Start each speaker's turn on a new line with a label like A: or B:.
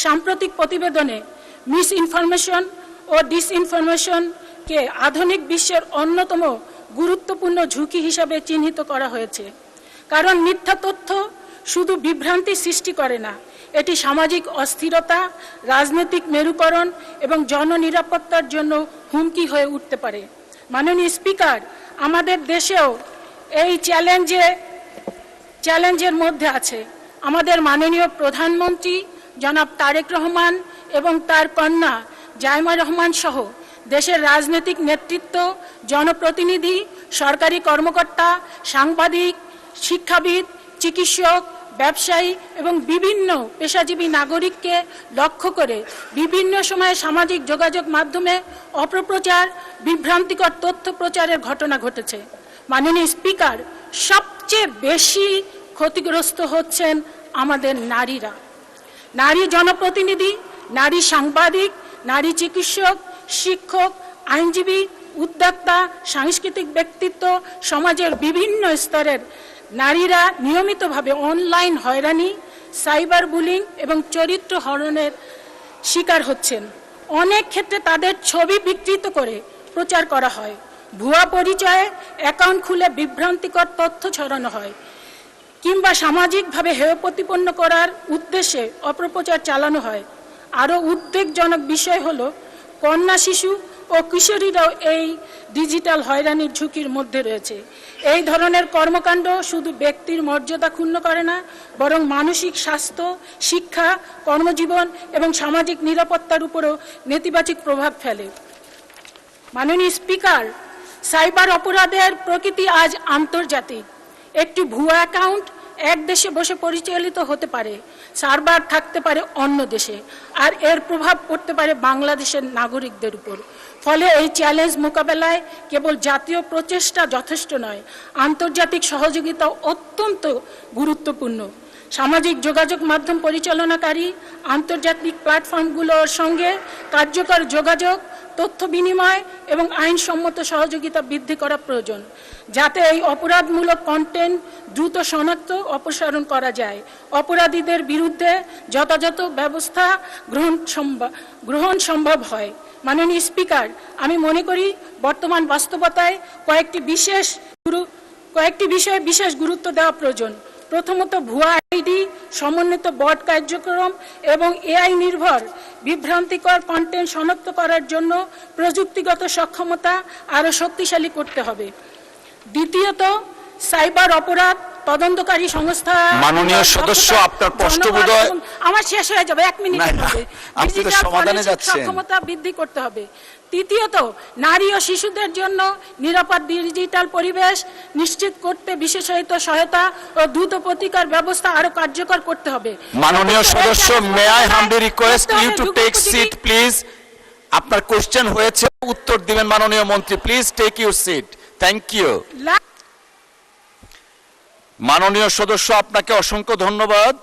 A: সাম্প্রতিক প্রতিবেদনে miss information ও ডিসইনফরমেশনকে আধুনিক বিশ্বের অন্যতম গুরুত্বপূর্ণ ঝুঁকি হিসাবে চিহ্নিত করা হয়েছে। কারণ মিথ্যা তথ্য শুধু বিভ্রান্তি সৃষ্টি করে না, এটি সামাজিক অস্থিরতা, রাজনৈতিক মেরুকরণ এবং জননিরাপত্তার জন্য হুমকি হয়ে উঠতে পারে। মাননীয় স্পিকার, আমাদের দেশেও এই চ্যালেঞ্জের মধ্যে আছে। আমাদের মাননীয় প্রধানমন্ত্রী জনাব তারেক রহমান এবং তার কন্যা জাইমা রহমান সহ দেশের রাজনৈতিক নেতৃত্ব, জনপ্রতিনিধি, সরকারি কর্মকর্তা, সাংবাদিক, শিক্ষাবিদ, চিকিৎসক, ব্যবসায়ী এবং বিভিন্ন পেশাজীবী নাগরিককে লক্ষ্য করে বিভিন্ন সময়ে সামাজিক যোগাযোগ মাধ্যমে অপপ্রচার, বিভ্রান্তিকর তথ্য প্রচারের ঘটনা ঘটেছে। মাননীয় স্পিকার, সবচেয়ে বেশি ক্ষতিগ্রস্ত হচ্ছেন আমাদের নারীরা। নারী জনপ্রতিনিধি, নারী সাংবাদিক, নারী চিকিৎসক, শিক্ষক, আইনজীবী, উদ্যোক্তা, সাংস্কৃতিক ব্যক্তিত্ব, সমাজের বিভিন্ন স্তরের নারীরা নিয়মিতভাবে অনলাইন হয়রানি, সাইবার বুলিং এবং চরিত্র হরণের শিকার হচ্ছেন। অনেক ক্ষেত্রে তাদের ছবি বিকৃত করে প্রচার করা হয়, ভুয়া পরিচয়ে অ্যাকাউন্ট খুলে বিভ্রান্তিকর তথ্য ছড়ানো হয়, কিংবা সামাজিকভাবে হেয় প্রতিপন্ন করার উদ্দেশ্যে অপপ্রচার চালানো হয়। আরও উদ্বেগজনক বিষয় হলো কন্যা শিশু ও কিশোরীরাও এই ডিজিটাল হয়রানির ঝুঁকির মধ্যে রয়েছে। এই ধরনের কর্মকাণ্ড শুধু ব্যক্তির মর্যাদা ক্ষুণ্ণ করে না, বরং মানসিক স্বাস্থ্য, শিক্ষা, কর্মজীবন এবং সামাজিক নিরাপত্তার উপরও নেতিবাচক প্রভাব ফেলে। মাননীয় স্পিকার, সাইবার অপরাধের প্রকৃতি আজ আন্তর্জাতিক। একটি ভুয়া অ্যাকাউন্ট এক দেশে বসে পরিচালিত হতে পারে, সার্ভার থাকতে পারে অন্য দেশে, আর এর প্রভাব পড়তে পারে বাংলাদেশের নাগরিকদের উপর। ফলে এই চ্যালেঞ্জ মোকাবেলায় কেবল জাতীয় প্রচেষ্টা যথেষ্ট নয়, আন্তর্জাতিক সহযোগিতা অত্যন্ত গুরুত্বপূর্ণ। সামাজিক যোগাযোগ মাধ্যম পরিচালনাকারী আন্তর্জাতিক প্ল্যাটফর্মগুলোর সঙ্গে কার্যকর যোগাযোগ, তথ্য বিনিময় এবং আইনসম্মত সহযোগিতা বৃদ্ধি করা প্রয়োজন, যাতে এই অপরাধমূলক কন্টেন্ট দ্রুত শনাক্ত অপসারণ করা যায়, অপরাধীদের বিরুদ্ধে যথাযথ ব্যবস্থা গ্রহণ সম্ভব হয়। মাননীয় স্পিকার, আমি মনে করি বর্তমান বাস্তবতায় কয়েকটি বিষয়ে বিশেষ গুরুত্ব দেওয়া প্রয়োজন। প্রথমত, ভুয়া আইডি, সমন্বিত বট কার্যক্রম এবং এআই নির্ভর বিভ্রান্তিকর কন্টেন্ট শনাক্ত করার জন্য প্রযুক্তিগত সক্ষমতা আরও শক্তিশালী করতে হবে। দ্বিতীয়ত, সাইবার অপরাধ তদন্তকারী সংস্থা,
B: মাননীয় সদস্য, আপনার প্রশ্ন বোধহয়
A: আমার শেষ হয়ে যাবে, 1 মিনিটের মধ্যে,
B: আপনি তো সমাধানে যাচ্ছেন,
A: সক্ষমতা বৃদ্ধি করতে হবে। তৃতীয়ত, নারী ও শিশুদের জন্য নিরাপদ ডিজিটাল পরিবেশ নিশ্চিত করতে বিশেষায়িত সহায়তা ও দ্রুত প্রতিকার ব্যবস্থা আরো কার্যকর করতে হবে।
B: মাননীয় সদস্য, may I humbly request you to take seat please. আপনার কোশ্চেন হয়েছে, উত্তর দিবেন মাননীয় মন্ত্রী। Please take your seat. Thank you. মাননীয় সদস্য, আপনাকে অসংখ্য ধন্যবাদ।